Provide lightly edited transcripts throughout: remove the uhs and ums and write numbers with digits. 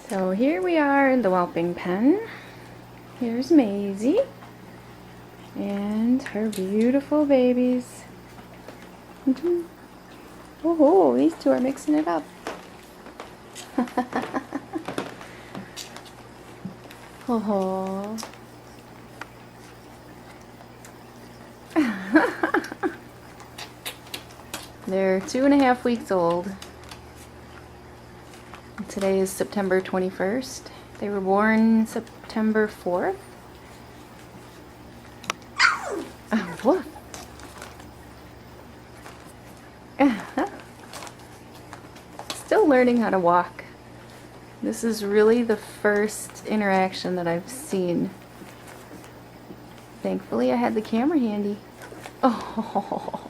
So here we are in the whelping pen. Here's Maisie and her beautiful babies. Oh, these two are mixing it up. Oh. They're 2.5 weeks old. Today is September 21st. They were born September 4th. Oh, woof. Still learning how to walk. This is really the first interaction that I've seen. Thankfully I had the camera handy. Oh.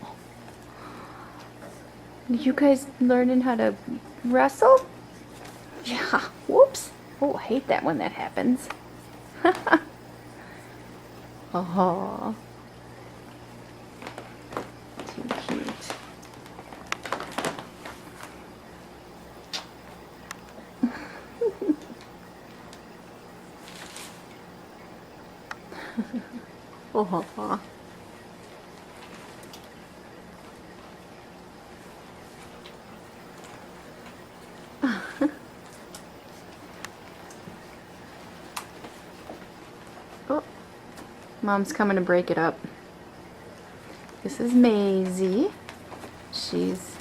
You guys learning how to wrestle? Yeah, whoops. Oh, I hate that when that happens. Oh, too cute. Oh. Oh, Mom's coming to break it up. This is Maisie. She's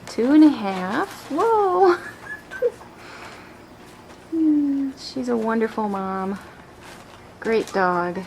2.5. Whoa! She's a wonderful mom. Great dog.